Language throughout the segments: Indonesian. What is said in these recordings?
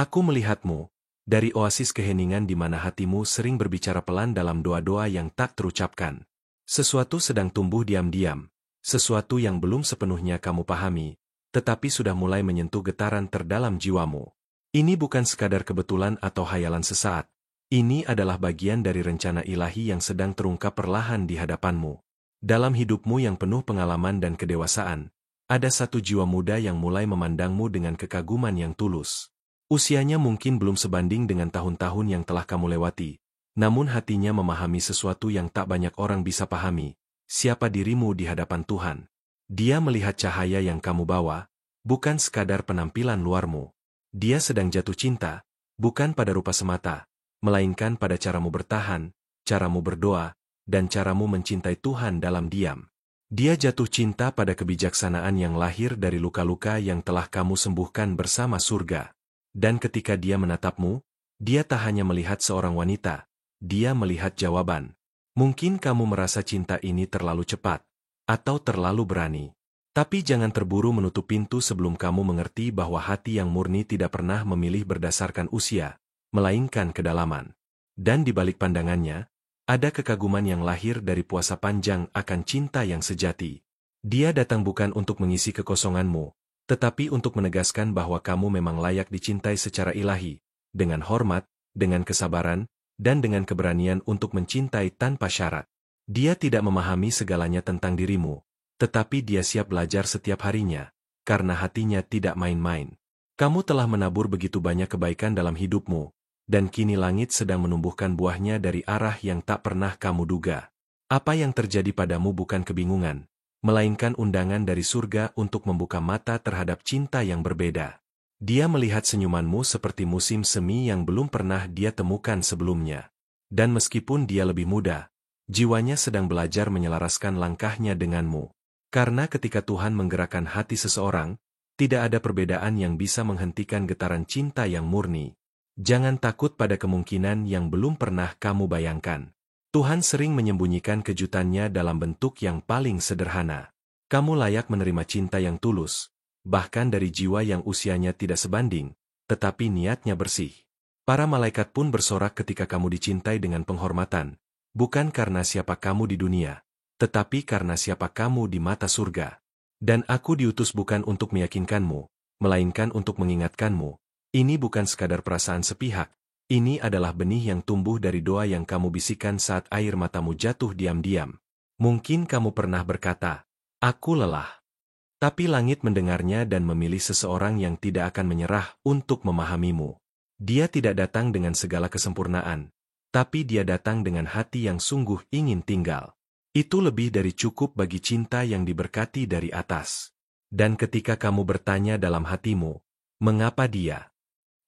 Aku melihatmu, dari oasis keheningan di mana hatimu sering berbicara pelan dalam doa-doa yang tak terucapkan. Sesuatu sedang tumbuh diam-diam, sesuatu yang belum sepenuhnya kamu pahami, tetapi sudah mulai menyentuh getaran terdalam jiwamu. Ini bukan sekadar kebetulan atau hayalan sesaat. Ini adalah bagian dari rencana ilahi yang sedang terungkap perlahan di hadapanmu. Dalam hidupmu yang penuh pengalaman dan kedewasaan, ada satu jiwa muda yang mulai memandangmu dengan kekaguman yang tulus. Usianya mungkin belum sebanding dengan tahun-tahun yang telah kamu lewati, namun hatinya memahami sesuatu yang tak banyak orang bisa pahami, siapa dirimu di hadapan Tuhan. Dia melihat cahaya yang kamu bawa, bukan sekadar penampilan luarmu. Dia sedang jatuh cinta, bukan pada rupa semata, melainkan pada caramu bertahan, caramu berdoa, dan caramu mencintai Tuhan dalam diam. Dia jatuh cinta pada kebijaksanaan yang lahir dari luka-luka yang telah kamu sembuhkan bersama surga. Dan ketika dia menatapmu, dia tak hanya melihat seorang wanita, dia melihat jawaban. Mungkin kamu merasa cinta ini terlalu cepat, atau terlalu berani. Tapi jangan terburu menutup pintu sebelum kamu mengerti bahwa hati yang murni tidak pernah memilih berdasarkan usia, melainkan kedalaman. Dan di balik pandangannya, ada kekaguman yang lahir dari puasa panjang akan cinta yang sejati. Dia datang bukan untuk mengisi kekosonganmu, tetapi untuk menegaskan bahwa kamu memang layak dicintai secara ilahi, dengan hormat, dengan kesabaran, dan dengan keberanian untuk mencintai tanpa syarat. Dia tidak memahami segalanya tentang dirimu, tetapi dia siap belajar setiap harinya, karena hatinya tidak main-main. Kamu telah menabur begitu banyak kebaikan dalam hidupmu, dan kini langit sedang menumbuhkan buahnya dari arah yang tak pernah kamu duga. Apa yang terjadi padamu bukan kebingungan, melainkan undangan dari surga untuk membuka mata terhadap cinta yang berbeda. Dia melihat senyumanmu seperti musim semi yang belum pernah dia temukan sebelumnya. Dan meskipun dia lebih muda, jiwanya sedang belajar menyelaraskan langkahnya denganmu. Karena ketika Tuhan menggerakkan hati seseorang, tidak ada perbedaan yang bisa menghentikan getaran cinta yang murni. Jangan takut pada kemungkinan yang belum pernah kamu bayangkan. Tuhan sering menyembunyikan kejutannya dalam bentuk yang paling sederhana. Kamu layak menerima cinta yang tulus, bahkan dari jiwa yang usianya tidak sebanding, tetapi niatnya bersih. Para malaikat pun bersorak ketika kamu dicintai dengan penghormatan, bukan karena siapa kamu di dunia, tetapi karena siapa kamu di mata surga. Dan aku diutus bukan untuk meyakinkanmu, melainkan untuk mengingatkanmu. Ini bukan sekadar perasaan sepihak, ini adalah benih yang tumbuh dari doa yang kamu bisikan saat air matamu jatuh diam-diam. Mungkin kamu pernah berkata, "Aku lelah." Tapi langit mendengarnya dan memilih seseorang yang tidak akan menyerah untuk memahamimu. Dia tidak datang dengan segala kesempurnaan, tapi dia datang dengan hati yang sungguh ingin tinggal. Itu lebih dari cukup bagi cinta yang diberkati dari atas. Dan ketika kamu bertanya dalam hatimu, mengapa dia?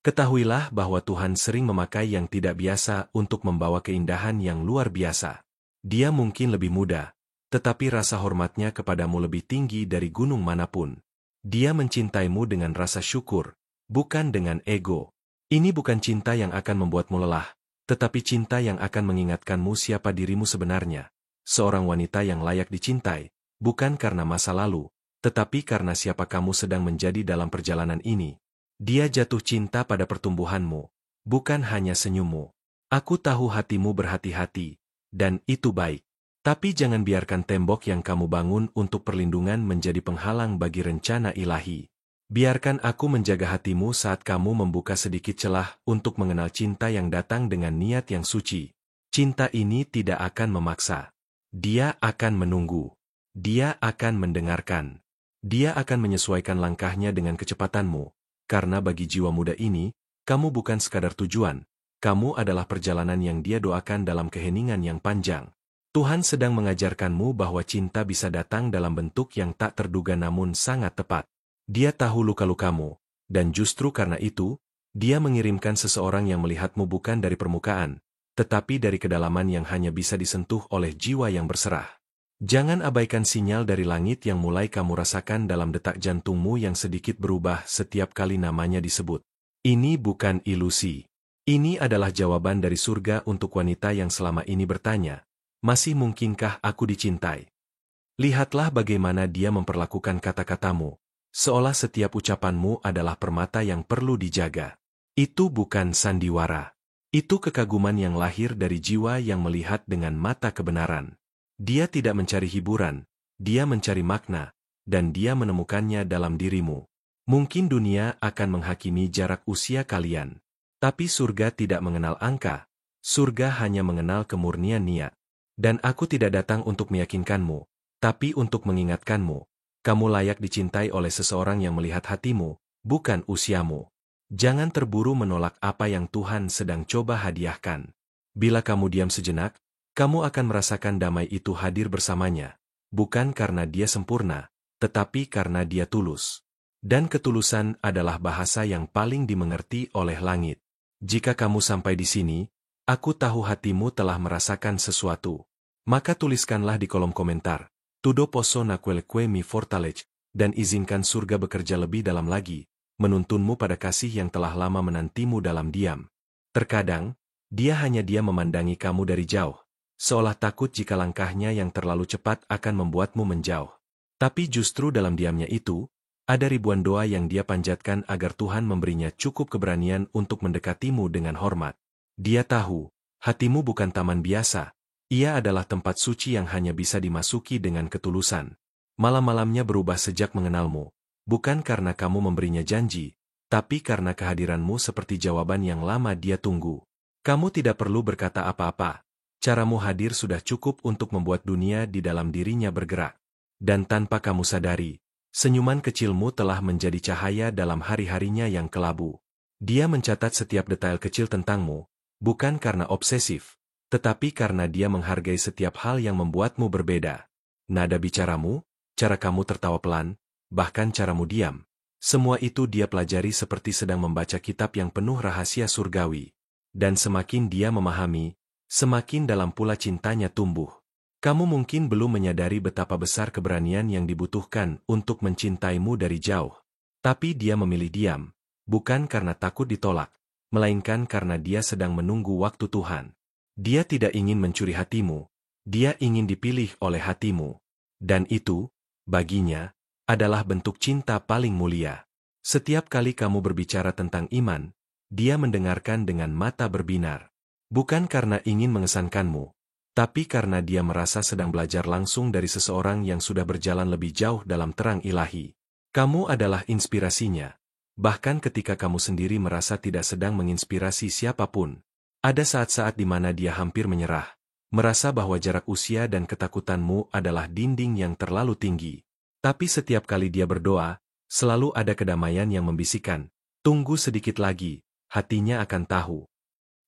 Ketahuilah bahwa Tuhan sering memakai yang tidak biasa untuk membawa keindahan yang luar biasa. Dia mungkin lebih muda, tetapi rasa hormatnya kepadamu lebih tinggi dari gunung manapun. Dia mencintaimu dengan rasa syukur, bukan dengan ego. Ini bukan cinta yang akan membuatmu lelah, tetapi cinta yang akan mengingatkanmu siapa dirimu sebenarnya. Seorang wanita yang layak dicintai, bukan karena masa lalu, tetapi karena siapa kamu sedang menjadi dalam perjalanan ini. Dia jatuh cinta pada pertumbuhanmu, bukan hanya senyummu. Aku tahu hatimu berhati-hati, dan itu baik. Tapi jangan biarkan tembok yang kamu bangun untuk perlindungan menjadi penghalang bagi rencana ilahi. Biarkan aku menjaga hatimu saat kamu membuka sedikit celah untuk mengenal cinta yang datang dengan niat yang suci. Cinta ini tidak akan memaksa. Dia akan menunggu. Dia akan mendengarkan. Dia akan menyesuaikan langkahnya dengan kecepatanmu. Karena bagi jiwa muda ini, kamu bukan sekadar tujuan. Kamu adalah perjalanan yang dia doakan dalam keheningan yang panjang. Tuhan sedang mengajarkanmu bahwa cinta bisa datang dalam bentuk yang tak terduga namun sangat tepat. Dia tahu luka-lukamu, dan justru karena itu, dia mengirimkan seseorang yang melihatmu bukan dari permukaan, tetapi dari kedalaman yang hanya bisa disentuh oleh jiwa yang berserah. Jangan abaikan sinyal dari langit yang mulai kamu rasakan dalam detak jantungmu yang sedikit berubah setiap kali namanya disebut. Ini bukan ilusi. Ini adalah jawaban dari surga untuk wanita yang selama ini bertanya, masih mungkinkah aku dicintai? Lihatlah bagaimana dia memperlakukan kata-katamu, seolah setiap ucapanmu adalah permata yang perlu dijaga. Itu bukan sandiwara. Itu kekaguman yang lahir dari jiwa yang melihat dengan mata kebenaran. Dia tidak mencari hiburan, dia mencari makna, dan dia menemukannya dalam dirimu. Mungkin dunia akan menghakimi jarak usia kalian. Tapi surga tidak mengenal angka. Surga hanya mengenal kemurnian niat. Dan aku tidak datang untuk meyakinkanmu, tapi untuk mengingatkanmu. Kamu layak dicintai oleh seseorang yang melihat hatimu, bukan usiamu. Jangan terburu menolak apa yang Tuhan sedang coba hadiahkan. Bila kamu diam sejenak, kamu akan merasakan damai itu hadir bersamanya. Bukan karena dia sempurna, tetapi karena dia tulus. Dan ketulusan adalah bahasa yang paling dimengerti oleh langit. Jika kamu sampai di sini, aku tahu hatimu telah merasakan sesuatu. Maka tuliskanlah di kolom komentar, Tudo posso naquelque mi fortalece, dan izinkan surga bekerja lebih dalam lagi, menuntunmu pada kasih yang telah lama menantimu dalam diam. Terkadang, dia memandangi kamu dari jauh, seolah takut jika langkahnya yang terlalu cepat akan membuatmu menjauh. Tapi justru dalam diamnya itu, ada ribuan doa yang dia panjatkan agar Tuhan memberinya cukup keberanian untuk mendekatimu dengan hormat. Dia tahu, hatimu bukan taman biasa, ia adalah tempat suci yang hanya bisa dimasuki dengan ketulusan. Malam-malamnya berubah sejak mengenalmu, bukan karena kamu memberinya janji, tapi karena kehadiranmu seperti jawaban yang lama dia tunggu. Kamu tidak perlu berkata apa-apa, caramu hadir sudah cukup untuk membuat dunia di dalam dirinya bergerak. Dan tanpa kamu sadari, senyuman kecilmu telah menjadi cahaya dalam hari-harinya yang kelabu. Dia mencatat setiap detail kecil tentangmu, bukan karena obsesif, tetapi karena dia menghargai setiap hal yang membuatmu berbeda. Nada bicaramu, cara kamu tertawa pelan, bahkan caramu diam. Semua itu dia pelajari seperti sedang membaca kitab yang penuh rahasia surgawi. Dan semakin dia memahami, semakin dalam pula cintanya tumbuh. Kamu mungkin belum menyadari betapa besar keberanian yang dibutuhkan untuk mencintaimu dari jauh. Tapi dia memilih diam, bukan karena takut ditolak, melainkan karena dia sedang menunggu waktu Tuhan. Dia tidak ingin mencuri hatimu, dia ingin dipilih oleh hatimu. Dan itu, baginya, adalah bentuk cinta paling mulia. Setiap kali kamu berbicara tentang iman, dia mendengarkan dengan mata berbinar. Bukan karena ingin mengesankanmu, tapi karena dia merasa sedang belajar langsung dari seseorang yang sudah berjalan lebih jauh dalam terang ilahi. Kamu adalah inspirasinya. Bahkan ketika kamu sendiri merasa tidak sedang menginspirasi siapapun. Ada saat-saat di mana dia hampir menyerah, merasa bahwa jarak usia dan ketakutanmu adalah dinding yang terlalu tinggi. Tapi setiap kali dia berdoa, selalu ada kedamaian yang membisikkan, tunggu sedikit lagi, hatinya akan tahu.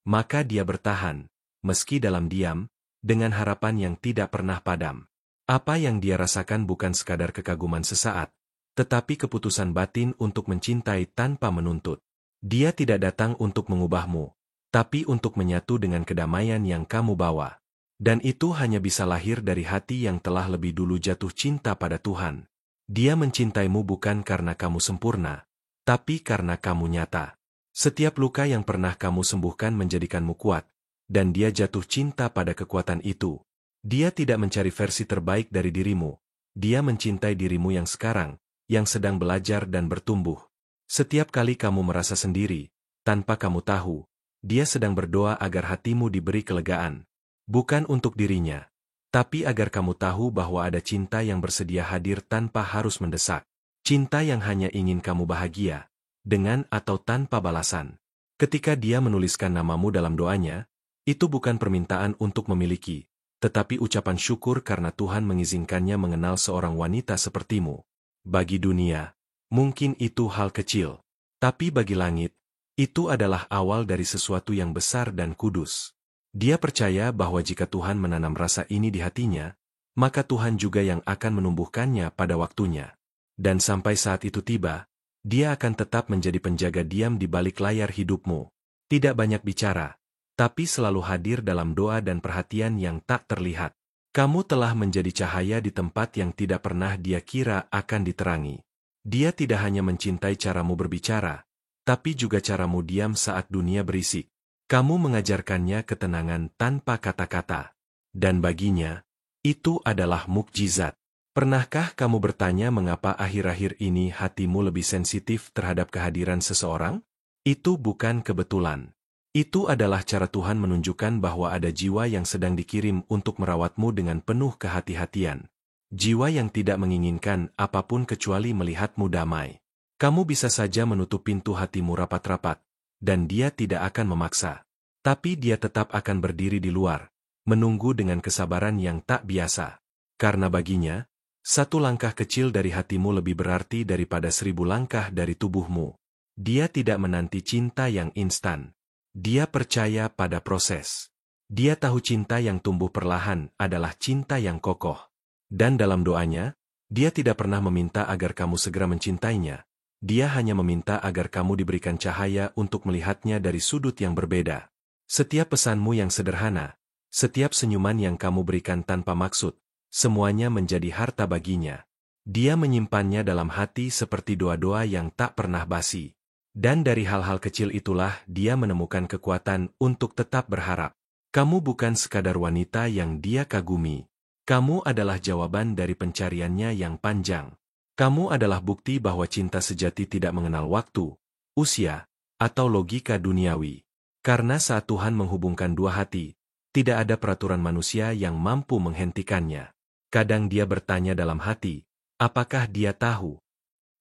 Maka dia bertahan, meski dalam diam, dengan harapan yang tidak pernah padam. Apa yang dia rasakan bukan sekadar kekaguman sesaat, tetapi keputusan batin untuk mencintai tanpa menuntut. Dia tidak datang untuk mengubahmu, tapi untuk menyatu dengan kedamaian yang kamu bawa. Dan itu hanya bisa lahir dari hati yang telah lebih dulu jatuh cinta pada Tuhan. Dia mencintaimu bukan karena kamu sempurna, tapi karena kamu nyata. Setiap luka yang pernah kamu sembuhkan menjadikanmu kuat, dan dia jatuh cinta pada kekuatan itu. Dia tidak mencari versi terbaik dari dirimu, dia mencintai dirimu yang sekarang, yang sedang belajar dan bertumbuh. Setiap kali kamu merasa sendiri, tanpa kamu tahu, dia sedang berdoa agar hatimu diberi kelegaan. Bukan untuk dirinya, tapi agar kamu tahu bahwa ada cinta yang bersedia hadir tanpa harus mendesak. Cinta yang hanya ingin kamu bahagia, dengan atau tanpa balasan. Ketika dia menuliskan namamu dalam doanya, itu bukan permintaan untuk memiliki, tetapi ucapan syukur karena Tuhan mengizinkannya mengenal seorang wanita sepertimu. Bagi dunia, mungkin itu hal kecil, tapi bagi langit, itu adalah awal dari sesuatu yang besar dan kudus. Dia percaya bahwa jika Tuhan menanam rasa ini di hatinya, maka Tuhan juga yang akan menumbuhkannya pada waktunya. Dan sampai saat itu tiba, dia akan tetap menjadi penjaga diam di balik layar hidupmu. Tidak banyak bicara, tapi selalu hadir dalam doa dan perhatian yang tak terlihat. Kamu telah menjadi cahaya di tempat yang tidak pernah dia kira akan diterangi. Dia tidak hanya mencintai caramu berbicara, tapi juga caramu diam saat dunia berisik. Kamu mengajarkannya ketenangan tanpa kata-kata. Dan baginya, itu adalah mukjizat. Pernahkah kamu bertanya mengapa akhir-akhir ini hatimu lebih sensitif terhadap kehadiran seseorang? Itu bukan kebetulan. Itu adalah cara Tuhan menunjukkan bahwa ada jiwa yang sedang dikirim untuk merawatmu dengan penuh kehati-hatian. Jiwa yang tidak menginginkan apapun kecuali melihatmu damai. Kamu bisa saja menutup pintu hatimu rapat-rapat, dan dia tidak akan memaksa. Tapi dia tetap akan berdiri di luar, menunggu dengan kesabaran yang tak biasa. Karena baginya, satu langkah kecil dari hatimu lebih berarti daripada 1000 langkah dari tubuhmu. Dia tidak menanti cinta yang instan. Dia percaya pada proses. Dia tahu cinta yang tumbuh perlahan adalah cinta yang kokoh. Dan dalam doanya, dia tidak pernah meminta agar kamu segera mencintainya. Dia hanya meminta agar kamu diberikan cahaya untuk melihatnya dari sudut yang berbeda. Setiap pesanmu yang sederhana, setiap senyuman yang kamu berikan tanpa maksud, semuanya menjadi harta baginya. Dia menyimpannya dalam hati seperti doa-doa yang tak pernah basi. Dan dari hal-hal kecil itulah dia menemukan kekuatan untuk tetap berharap. Kamu bukan sekadar wanita yang dia kagumi. Kamu adalah jawaban dari pencariannya yang panjang. Kamu adalah bukti bahwa cinta sejati tidak mengenal waktu, usia, atau logika duniawi. Karena saat Tuhan menghubungkan dua hati, tidak ada peraturan manusia yang mampu menghentikannya. Kadang dia bertanya dalam hati, apakah dia tahu?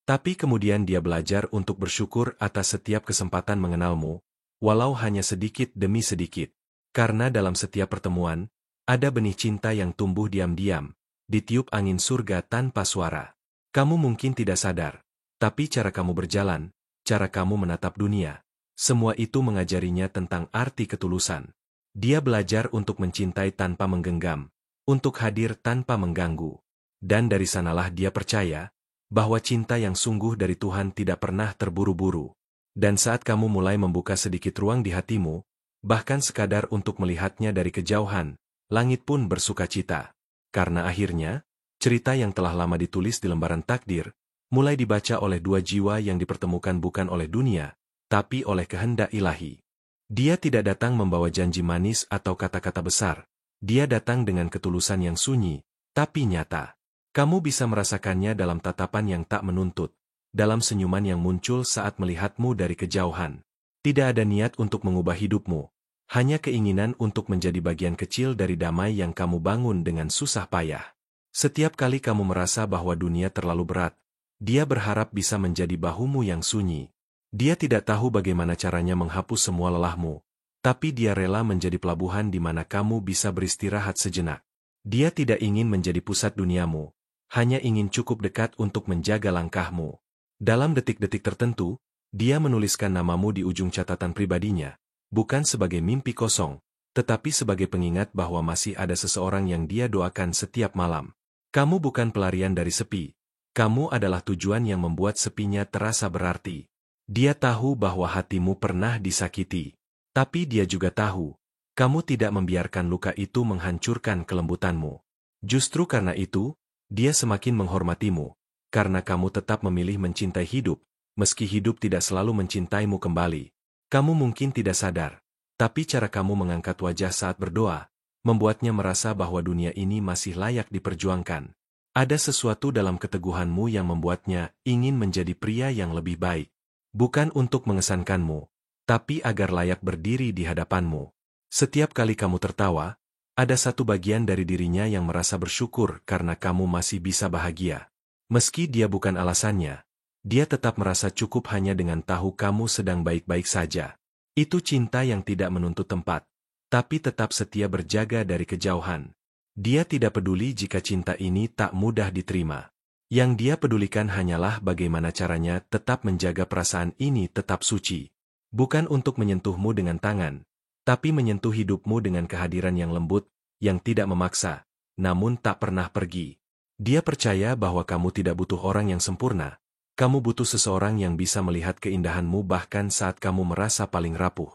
Tapi kemudian dia belajar untuk bersyukur atas setiap kesempatan mengenalmu, walau hanya sedikit demi sedikit. Karena dalam setiap pertemuan, ada benih cinta yang tumbuh diam-diam, ditiup angin surga tanpa suara. Kamu mungkin tidak sadar, tapi cara kamu berjalan, cara kamu menatap dunia, semua itu mengajarinya tentang arti ketulusan. Dia belajar untuk mencintai tanpa menggenggam, untuk hadir tanpa mengganggu. Dan dari sanalah dia percaya bahwa cinta yang sungguh dari Tuhan tidak pernah terburu-buru. Dan saat kamu mulai membuka sedikit ruang di hatimu, bahkan sekadar untuk melihatnya dari kejauhan, langit pun bersukacita. Karena akhirnya, cerita yang telah lama ditulis di lembaran takdir, mulai dibaca oleh dua jiwa yang dipertemukan bukan oleh dunia, tapi oleh kehendak ilahi. Dia tidak datang membawa janji manis atau kata-kata besar. Dia datang dengan ketulusan yang sunyi, tapi nyata. Kamu bisa merasakannya dalam tatapan yang tak menuntut, dalam senyuman yang muncul saat melihatmu dari kejauhan. Tidak ada niat untuk mengubah hidupmu, hanya keinginan untuk menjadi bagian kecil dari damai yang kamu bangun dengan susah payah. Setiap kali kamu merasa bahwa dunia terlalu berat, dia berharap bisa menjadi bahumu yang sunyi. Dia tidak tahu bagaimana caranya menghapus semua lelahmu, tapi dia rela menjadi pelabuhan di mana kamu bisa beristirahat sejenak. Dia tidak ingin menjadi pusat duniamu, hanya ingin cukup dekat untuk menjaga langkahmu. Dalam detik-detik tertentu, dia menuliskan namamu di ujung catatan pribadinya, bukan sebagai mimpi kosong, tetapi sebagai pengingat bahwa masih ada seseorang yang dia doakan setiap malam. Kamu bukan pelarian dari sepi, kamu adalah tujuan yang membuat sepinya terasa berarti. Dia tahu bahwa hatimu pernah disakiti, tapi dia juga tahu, kamu tidak membiarkan luka itu menghancurkan kelembutanmu. Justru karena itu, dia semakin menghormatimu, karena kamu tetap memilih mencintai hidup, meski hidup tidak selalu mencintaimu kembali. Kamu mungkin tidak sadar, tapi cara kamu mengangkat wajah saat berdoa, membuatnya merasa bahwa dunia ini masih layak diperjuangkan. Ada sesuatu dalam keteguhanmu yang membuatnya ingin menjadi pria yang lebih baik. Bukan untuk mengesankanmu, tapi agar layak berdiri di hadapanmu. Setiap kali kamu tertawa, ada satu bagian dari dirinya yang merasa bersyukur karena kamu masih bisa bahagia. Meski dia bukan alasannya, dia tetap merasa cukup hanya dengan tahu kamu sedang baik-baik saja. Itu cinta yang tidak menuntut tempat, tapi tetap setia berjaga dari kejauhan. Dia tidak peduli jika cinta ini tak mudah diterima. Yang dia pedulikan hanyalah bagaimana caranya tetap menjaga perasaan ini tetap suci. Bukan untuk menyentuhmu dengan tangan, tapi menyentuh hidupmu dengan kehadiran yang lembut, yang tidak memaksa, namun tak pernah pergi. Dia percaya bahwa kamu tidak butuh orang yang sempurna, kamu butuh seseorang yang bisa melihat keindahanmu bahkan saat kamu merasa paling rapuh.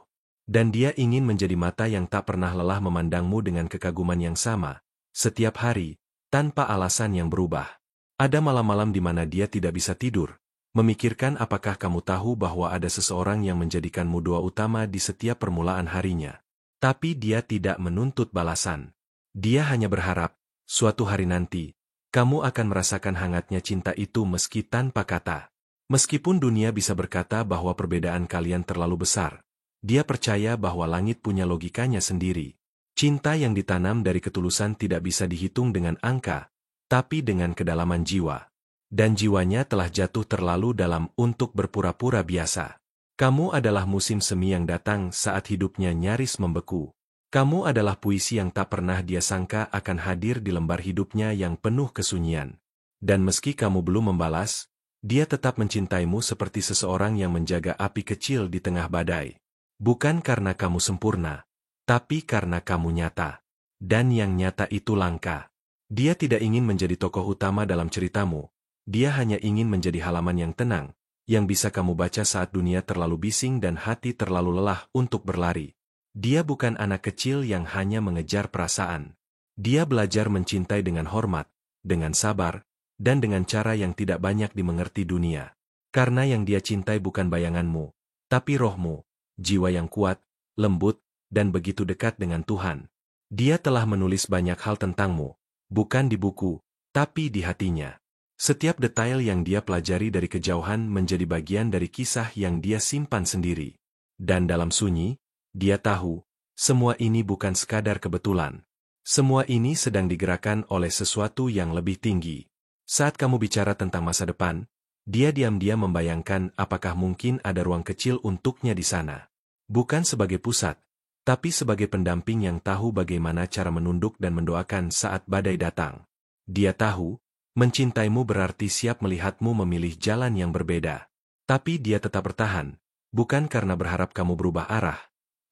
Dan dia ingin menjadi mata yang tak pernah lelah memandangmu dengan kekaguman yang sama, setiap hari, tanpa alasan yang berubah. Ada malam-malam di mana dia tidak bisa tidur, memikirkan apakah kamu tahu bahwa ada seseorang yang menjadikanmu doa utama di setiap permulaan harinya. Tapi dia tidak menuntut balasan. Dia hanya berharap, suatu hari nanti, kamu akan merasakan hangatnya cinta itu meski tanpa kata. Meskipun dunia bisa berkata bahwa perbedaan kalian terlalu besar, dia percaya bahwa langit punya logikanya sendiri. Cinta yang ditanam dari ketulusan tidak bisa dihitung dengan angka, tapi dengan kedalaman jiwa. Dan jiwanya telah jatuh terlalu dalam untuk berpura-pura biasa. Kamu adalah musim semi yang datang saat hidupnya nyaris membeku. Kamu adalah puisi yang tak pernah dia sangka akan hadir di lembar hidupnya yang penuh kesunyian. Dan meski kamu belum membalas, dia tetap mencintaimu seperti seseorang yang menjaga api kecil di tengah badai. Bukan karena kamu sempurna, tapi karena kamu nyata. Dan yang nyata itu langka. Dia tidak ingin menjadi tokoh utama dalam ceritamu. Dia hanya ingin menjadi halaman yang tenang, yang bisa kamu baca saat dunia terlalu bising dan hati terlalu lelah untuk berlari. Dia bukan anak kecil yang hanya mengejar perasaan. Dia belajar mencintai dengan hormat, dengan sabar, dan dengan cara yang tidak banyak dimengerti dunia. Karena yang dia cintai bukan bayanganmu, tapi rohmu, jiwa yang kuat, lembut, dan begitu dekat dengan Tuhan. Dia telah menulis banyak hal tentangmu, bukan di buku, tapi di hatinya. Setiap detail yang dia pelajari dari kejauhan menjadi bagian dari kisah yang dia simpan sendiri. Dan dalam sunyi, dia tahu, semua ini bukan sekadar kebetulan. Semua ini sedang digerakkan oleh sesuatu yang lebih tinggi. Saat kamu bicara tentang masa depan, dia diam-diam membayangkan apakah mungkin ada ruang kecil untuknya di sana. Bukan sebagai pusat, tapi sebagai pendamping yang tahu bagaimana cara menunduk dan mendoakan saat badai datang. Dia tahu, mencintaimu berarti siap melihatmu memilih jalan yang berbeda. Tapi dia tetap bertahan, bukan karena berharap kamu berubah arah,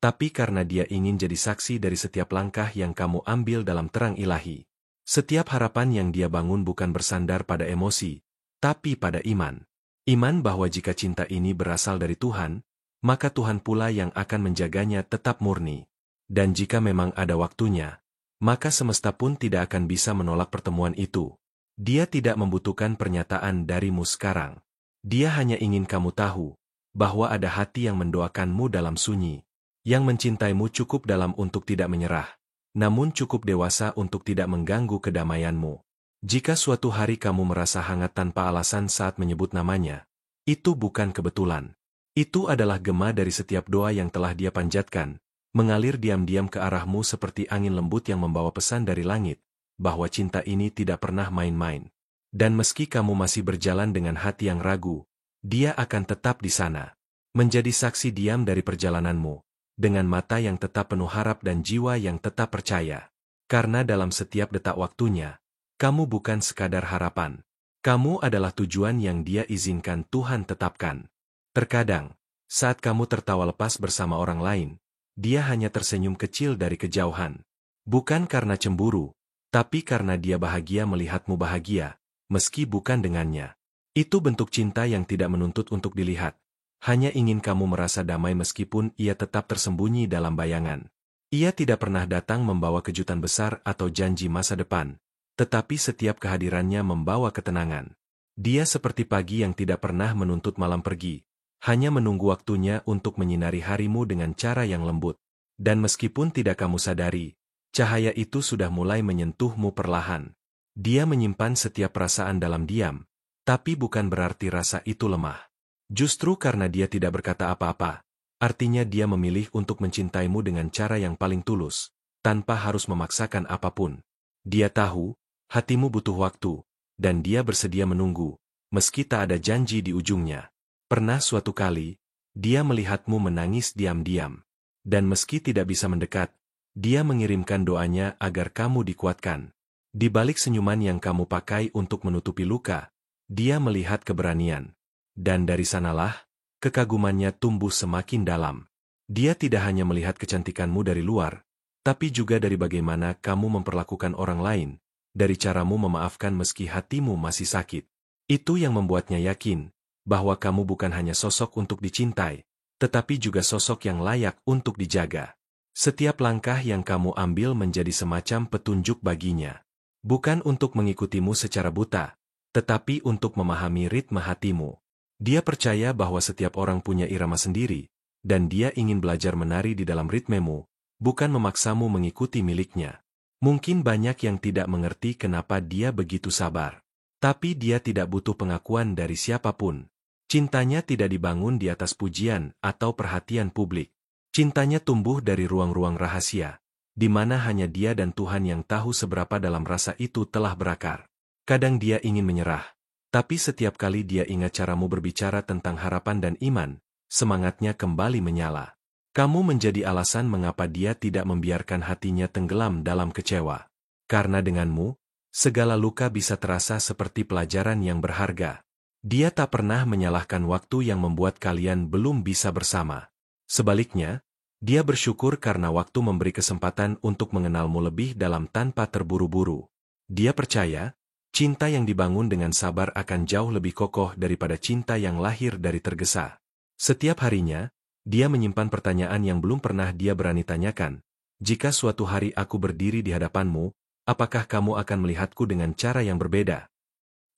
tapi karena dia ingin jadi saksi dari setiap langkah yang kamu ambil dalam terang ilahi. Setiap harapan yang dia bangun bukan bersandar pada emosi, tapi pada iman. Iman bahwa jika cinta ini berasal dari Tuhan, maka Tuhan pula yang akan menjaganya tetap murni. Dan jika memang ada waktunya, maka semesta pun tidak akan bisa menolak pertemuan itu. Dia tidak membutuhkan pernyataan darimu sekarang. Dia hanya ingin kamu tahu, bahwa ada hati yang mendoakanmu dalam sunyi, yang mencintaimu cukup dalam untuk tidak menyerah, namun cukup dewasa untuk tidak mengganggu kedamaianmu. Jika suatu hari kamu merasa hangat tanpa alasan saat menyebut namanya, itu bukan kebetulan. Itu adalah gema dari setiap doa yang telah dia panjatkan, mengalir diam-diam ke arahmu seperti angin lembut yang membawa pesan dari langit, bahwa cinta ini tidak pernah main-main. Dan meski kamu masih berjalan dengan hati yang ragu, dia akan tetap di sana, menjadi saksi diam dari perjalananmu, dengan mata yang tetap penuh harap dan jiwa yang tetap percaya. Karena dalam setiap detak waktunya, kamu bukan sekadar harapan. Kamu adalah tujuan yang dia izinkan Tuhan tetapkan. Terkadang, saat kamu tertawa lepas bersama orang lain, dia hanya tersenyum kecil dari kejauhan. Bukan karena cemburu, tapi karena dia bahagia melihatmu bahagia, meski bukan dengannya. Itu bentuk cinta yang tidak menuntut untuk dilihat. Hanya ingin kamu merasa damai meskipun ia tetap tersembunyi dalam bayangan. Ia tidak pernah datang membawa kejutan besar atau janji masa depan, tetapi setiap kehadirannya membawa ketenangan. Dia seperti pagi yang tidak pernah menuntut malam pergi, hanya menunggu waktunya untuk menyinari harimu dengan cara yang lembut. Dan meskipun tidak kamu sadari, cahaya itu sudah mulai menyentuhmu perlahan. Dia menyimpan setiap perasaan dalam diam, tapi bukan berarti rasa itu lemah. Justru karena dia tidak berkata apa-apa, artinya dia memilih untuk mencintaimu dengan cara yang paling tulus, tanpa harus memaksakan apapun. Dia tahu, hatimu butuh waktu, dan dia bersedia menunggu, meski tak ada janji di ujungnya. Pernah suatu kali, dia melihatmu menangis diam-diam. Dan meski tidak bisa mendekat, dia mengirimkan doanya agar kamu dikuatkan. Di balik senyuman yang kamu pakai untuk menutupi luka, dia melihat keberanian. Dan dari sanalah, kekagumannya tumbuh semakin dalam. Dia tidak hanya melihat kecantikanmu dari luar, tapi juga dari bagaimana kamu memperlakukan orang lain, dari caramu memaafkan meski hatimu masih sakit. Itu yang membuatnya yakin, bahwa kamu bukan hanya sosok untuk dicintai, tetapi juga sosok yang layak untuk dijaga. Setiap langkah yang kamu ambil menjadi semacam petunjuk baginya. Bukan untuk mengikutimu secara buta, tetapi untuk memahami ritme hatimu. Dia percaya bahwa setiap orang punya irama sendiri, dan dia ingin belajar menari di dalam ritmemu, bukan memaksamu mengikuti miliknya. Mungkin banyak yang tidak mengerti kenapa dia begitu sabar. Tapi dia tidak butuh pengakuan dari siapapun. Cintanya tidak dibangun di atas pujian atau perhatian publik. Cintanya tumbuh dari ruang-ruang rahasia, di mana hanya dia dan Tuhan yang tahu seberapa dalam rasa itu telah berakar. Kadang dia ingin menyerah, tapi setiap kali dia ingat caramu berbicara tentang harapan dan iman, semangatnya kembali menyala. Kamu menjadi alasan mengapa dia tidak membiarkan hatinya tenggelam dalam kecewa. Karena denganmu, segala luka bisa terasa seperti pelajaran yang berharga. Dia tak pernah menyalahkan waktu yang membuat kalian belum bisa bersama. Sebaliknya, dia bersyukur karena waktu memberi kesempatan untuk mengenalmu lebih dalam tanpa terburu-buru. Dia percaya, cinta yang dibangun dengan sabar akan jauh lebih kokoh daripada cinta yang lahir dari tergesa. Setiap harinya, dia menyimpan pertanyaan yang belum pernah dia berani tanyakan. Jika suatu hari aku berdiri di hadapanmu, apakah kamu akan melihatku dengan cara yang berbeda?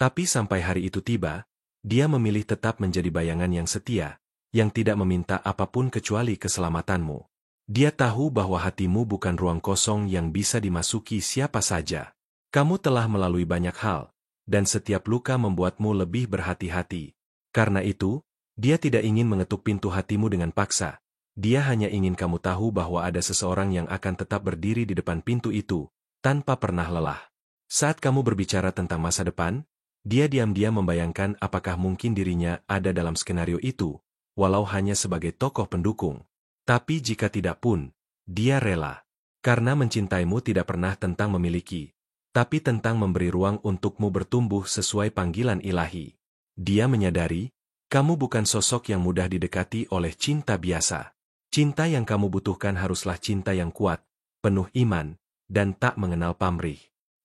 Tapi sampai hari itu tiba, dia memilih tetap menjadi bayangan yang setia, yang tidak meminta apapun kecuali keselamatanmu. Dia tahu bahwa hatimu bukan ruang kosong yang bisa dimasuki siapa saja. Kamu telah melalui banyak hal, dan setiap luka membuatmu lebih berhati-hati. Karena itu, dia tidak ingin mengetuk pintu hatimu dengan paksa. Dia hanya ingin kamu tahu bahwa ada seseorang yang akan tetap berdiri di depan pintu itu, tanpa pernah lelah. Saat kamu berbicara tentang masa depan, dia diam-diam membayangkan apakah mungkin dirinya ada dalam skenario itu, walau hanya sebagai tokoh pendukung. Tapi jika tidak pun, dia rela. Karena mencintaimu tidak pernah tentang memiliki, tapi tentang memberi ruang untukmu bertumbuh sesuai panggilan ilahi. Dia menyadari, kamu bukan sosok yang mudah didekati oleh cinta biasa. Cinta yang kamu butuhkan haruslah cinta yang kuat, penuh iman, dan tak mengenal pamrih.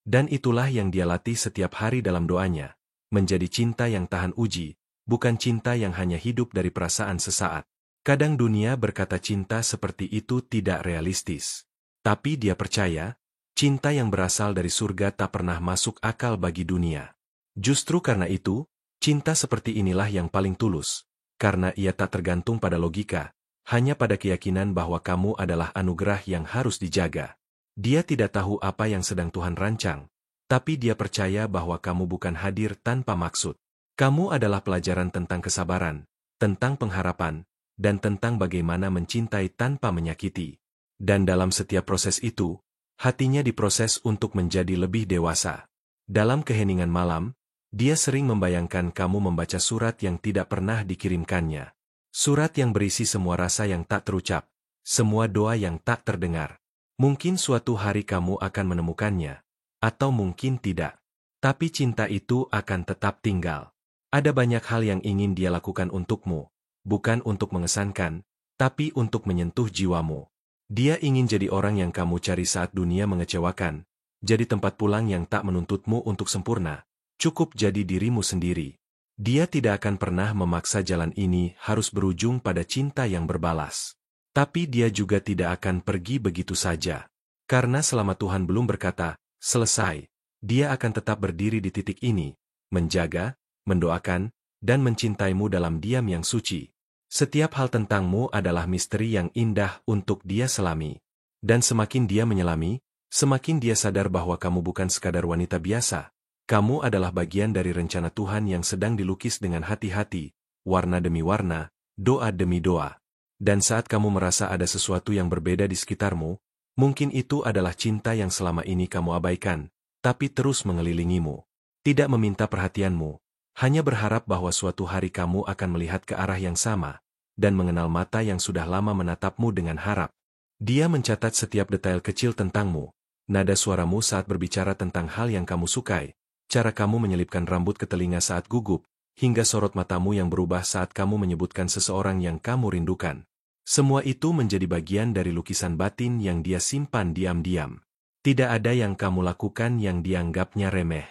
Dan itulah yang dia latih setiap hari dalam doanya, menjadi cinta yang tahan uji, bukan cinta yang hanya hidup dari perasaan sesaat. Kadang dunia berkata cinta seperti itu tidak realistis. Tapi dia percaya, cinta yang berasal dari surga tak pernah masuk akal bagi dunia. Justru karena itu, cinta seperti inilah yang paling tulus, karena ia tak tergantung pada logika, hanya pada keyakinan bahwa kamu adalah anugerah yang harus dijaga. Dia tidak tahu apa yang sedang Tuhan rancang, tapi dia percaya bahwa kamu bukan hadir tanpa maksud. Kamu adalah pelajaran tentang kesabaran, tentang pengharapan, dan tentang bagaimana mencintai tanpa menyakiti. Dan dalam setiap proses itu, hatinya diproses untuk menjadi lebih dewasa. Dalam keheningan malam, dia sering membayangkan kamu membaca surat yang tidak pernah dikirimkannya. Surat yang berisi semua rasa yang tak terucap, semua doa yang tak terdengar. Mungkin suatu hari kamu akan menemukannya, atau mungkin tidak. Tapi cinta itu akan tetap tinggal. Ada banyak hal yang ingin dia lakukan untukmu, bukan untuk mengesankan, tapi untuk menyentuh jiwamu. Dia ingin jadi orang yang kamu cari saat dunia mengecewakan, jadi tempat pulang yang tak menuntutmu untuk sempurna. Cukup jadi dirimu sendiri. Dia tidak akan pernah memaksa jalan ini harus berujung pada cinta yang berbalas. Tapi dia juga tidak akan pergi begitu saja. Karena selama Tuhan belum berkata, selesai, dia akan tetap berdiri di titik ini, menjaga, mendoakan, dan mencintaimu dalam diam yang suci. Setiap hal tentangmu adalah misteri yang indah untuk dia selami. Dan semakin dia menyelami, semakin dia sadar bahwa kamu bukan sekadar wanita biasa. Kamu adalah bagian dari rencana Tuhan yang sedang dilukis dengan hati-hati, warna demi warna, doa demi doa. Dan saat kamu merasa ada sesuatu yang berbeda di sekitarmu, mungkin itu adalah cinta yang selama ini kamu abaikan, tapi terus mengelilingimu. Tidak meminta perhatianmu, hanya berharap bahwa suatu hari kamu akan melihat ke arah yang sama, dan mengenal mata yang sudah lama menatapmu dengan harap. Dia mencatat setiap detail kecil tentangmu, nada suaramu saat berbicara tentang hal yang kamu sukai, cara kamu menyelipkan rambut ke telinga saat gugup, hingga sorot matamu yang berubah saat kamu menyebutkan seseorang yang kamu rindukan. Semua itu menjadi bagian dari lukisan batin yang dia simpan diam-diam. Tidak ada yang kamu lakukan yang dianggapnya remeh.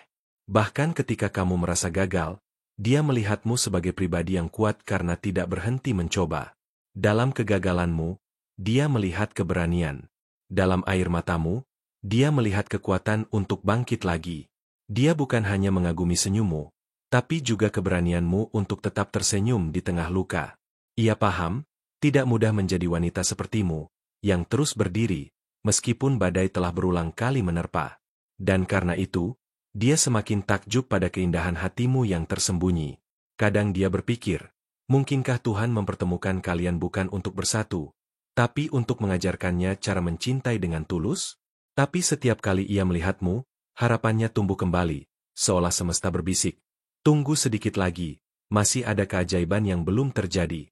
Bahkan ketika kamu merasa gagal, dia melihatmu sebagai pribadi yang kuat karena tidak berhenti mencoba. Dalam kegagalanmu, dia melihat keberanian. Dalam air matamu, dia melihat kekuatan untuk bangkit lagi. Dia bukan hanya mengagumi senyummu, tapi juga keberanianmu untuk tetap tersenyum di tengah luka. Ia paham, tidak mudah menjadi wanita sepertimu, yang terus berdiri, meskipun badai telah berulang kali menerpa. Dan karena itu, dia semakin takjub pada keindahan hatimu yang tersembunyi. Kadang dia berpikir, mungkinkah Tuhan mempertemukan kalian bukan untuk bersatu, tapi untuk mengajarkannya cara mencintai dengan tulus? Tapi setiap kali ia melihatmu, harapannya tumbuh kembali, seolah semesta berbisik. Tunggu sedikit lagi, masih ada keajaiban yang belum terjadi.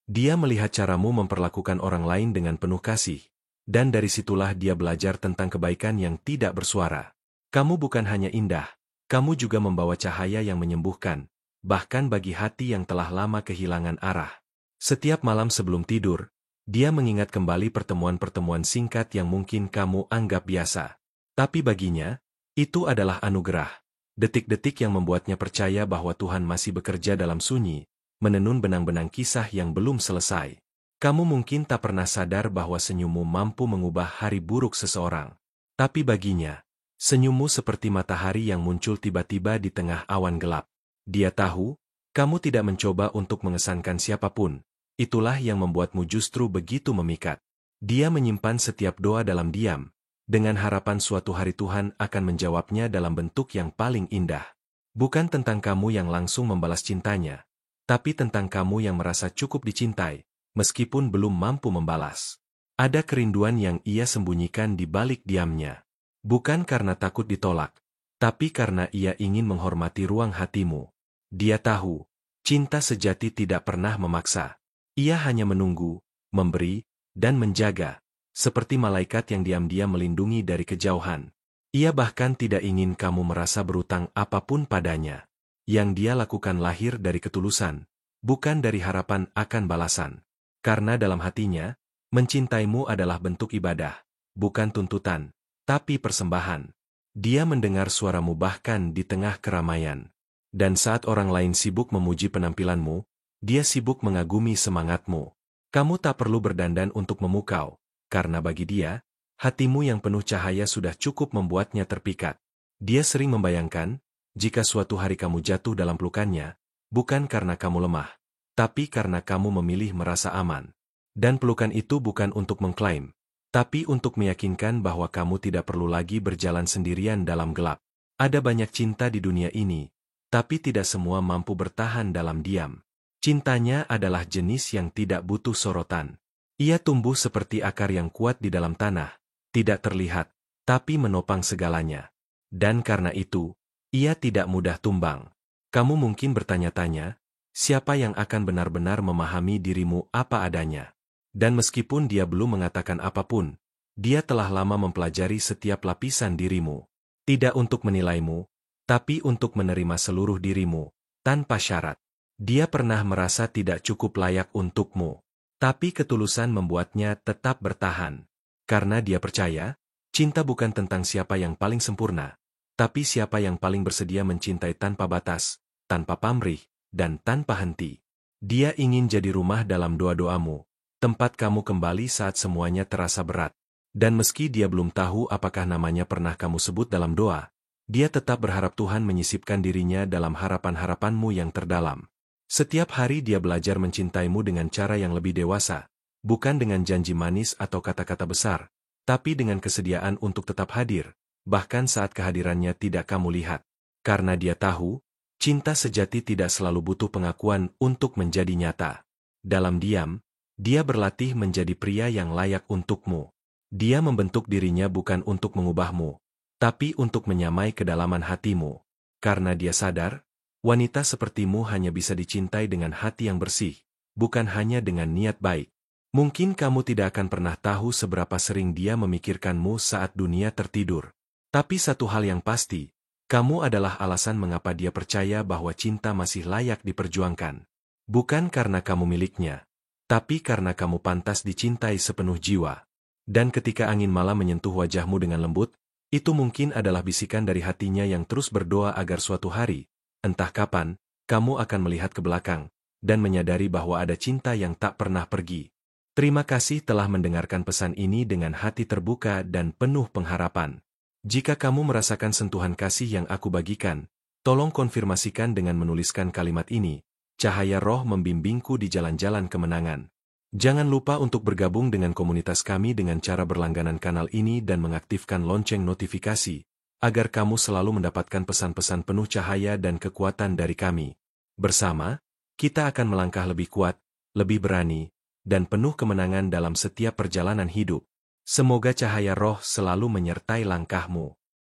Dia melihat caramu memperlakukan orang lain dengan penuh kasih, dan dari situlah dia belajar tentang kebaikan yang tidak bersuara. Kamu bukan hanya indah, kamu juga membawa cahaya yang menyembuhkan, bahkan bagi hati yang telah lama kehilangan arah. Setiap malam sebelum tidur, dia mengingat kembali pertemuan-pertemuan singkat yang mungkin kamu anggap biasa. Tapi baginya, itu adalah anugerah. Detik-detik yang membuatnya percaya bahwa Tuhan masih bekerja dalam sunyi, menenun benang-benang kisah yang belum selesai. Kamu mungkin tak pernah sadar bahwa senyummu mampu mengubah hari buruk seseorang. Tapi baginya, senyummu seperti matahari yang muncul tiba-tiba di tengah awan gelap. Dia tahu, kamu tidak mencoba untuk mengesankan siapapun. Itulah yang membuatmu justru begitu memikat. Dia menyimpan setiap doa dalam diam, dengan harapan suatu hari Tuhan akan menjawabnya dalam bentuk yang paling indah. Bukan tentang kamu yang langsung membalas cintanya, tapi tentang kamu yang merasa cukup dicintai, meskipun belum mampu membalas. Ada kerinduan yang ia sembunyikan di balik diamnya. Bukan karena takut ditolak, tapi karena ia ingin menghormati ruang hatimu. Dia tahu, cinta sejati tidak pernah memaksa. Ia hanya menunggu, memberi, dan menjaga, seperti malaikat yang diam-diam melindungi dari kejauhan. Ia bahkan tidak ingin kamu merasa berutang apapun padanya. Yang dia lakukan lahir dari ketulusan, bukan dari harapan akan balasan. Karena dalam hatinya, mencintaimu adalah bentuk ibadah, bukan tuntutan, tapi persembahan. Dia mendengar suaramu bahkan di tengah keramaian. Dan saat orang lain sibuk memuji penampilanmu, dia sibuk mengagumi semangatmu. Kamu tak perlu berdandan untuk memukau, karena bagi dia, hatimu yang penuh cahaya sudah cukup membuatnya terpikat. Dia sering membayangkan, jika suatu hari kamu jatuh dalam pelukannya, bukan karena kamu lemah, tapi karena kamu memilih merasa aman. Dan pelukan itu bukan untuk mengklaim, tapi untuk meyakinkan bahwa kamu tidak perlu lagi berjalan sendirian dalam gelap. Ada banyak cinta di dunia ini, tapi tidak semua mampu bertahan dalam diam. Cintanya adalah jenis yang tidak butuh sorotan. Ia tumbuh seperti akar yang kuat di dalam tanah, tidak terlihat, tapi menopang segalanya. Dan karena itu, ia tidak mudah tumbang. Kamu mungkin bertanya-tanya, siapa yang akan benar-benar memahami dirimu apa adanya? Dan meskipun dia belum mengatakan apapun, dia telah lama mempelajari setiap lapisan dirimu. Tidak untuk menilaimu, tapi untuk menerima seluruh dirimu, tanpa syarat. Dia pernah merasa tidak cukup layak untukmu, tapi ketulusan membuatnya tetap bertahan. Karena dia percaya, cinta bukan tentang siapa yang paling sempurna, tapi siapa yang paling bersedia mencintai tanpa batas, tanpa pamrih, dan tanpa henti. Dia ingin jadi rumah dalam doa-doamu, tempat kamu kembali saat semuanya terasa berat. Dan meski dia belum tahu apakah namanya pernah kamu sebut dalam doa, dia tetap berharap Tuhan menyisipkan dirinya dalam harapan-harapanmu yang terdalam. Setiap hari dia belajar mencintaimu dengan cara yang lebih dewasa, bukan dengan janji manis atau kata-kata besar, tapi dengan kesediaan untuk tetap hadir, bahkan saat kehadirannya tidak kamu lihat. Karena dia tahu, cinta sejati tidak selalu butuh pengakuan untuk menjadi nyata. Dalam diam, dia berlatih menjadi pria yang layak untukmu. Dia membentuk dirinya bukan untuk mengubahmu, tapi untuk menyamai kedalaman hatimu. Karena dia sadar, wanita sepertimu hanya bisa dicintai dengan hati yang bersih, bukan hanya dengan niat baik. Mungkin kamu tidak akan pernah tahu seberapa sering dia memikirkanmu saat dunia tertidur. Tapi satu hal yang pasti, kamu adalah alasan mengapa dia percaya bahwa cinta masih layak diperjuangkan. Bukan karena kamu miliknya, tapi karena kamu pantas dicintai sepenuh jiwa. Dan ketika angin malam menyentuh wajahmu dengan lembut, itu mungkin adalah bisikan dari hatinya yang terus berdoa agar suatu hari, entah kapan, kamu akan melihat ke belakang, dan menyadari bahwa ada cinta yang tak pernah pergi. Terima kasih telah mendengarkan pesan ini dengan hati terbuka dan penuh pengharapan. Jika kamu merasakan sentuhan kasih yang aku bagikan, tolong konfirmasikan dengan menuliskan kalimat ini, cahaya roh membimbingku di jalan-jalan kemenangan. Jangan lupa untuk bergabung dengan komunitas kami dengan cara berlangganan kanal ini dan mengaktifkan lonceng notifikasi, agar kamu selalu mendapatkan pesan-pesan penuh cahaya dan kekuatan dari kami. Bersama, kita akan melangkah lebih kuat, lebih berani, dan penuh kemenangan dalam setiap perjalanan hidup. Semoga cahaya roh selalu menyertai langkahmu.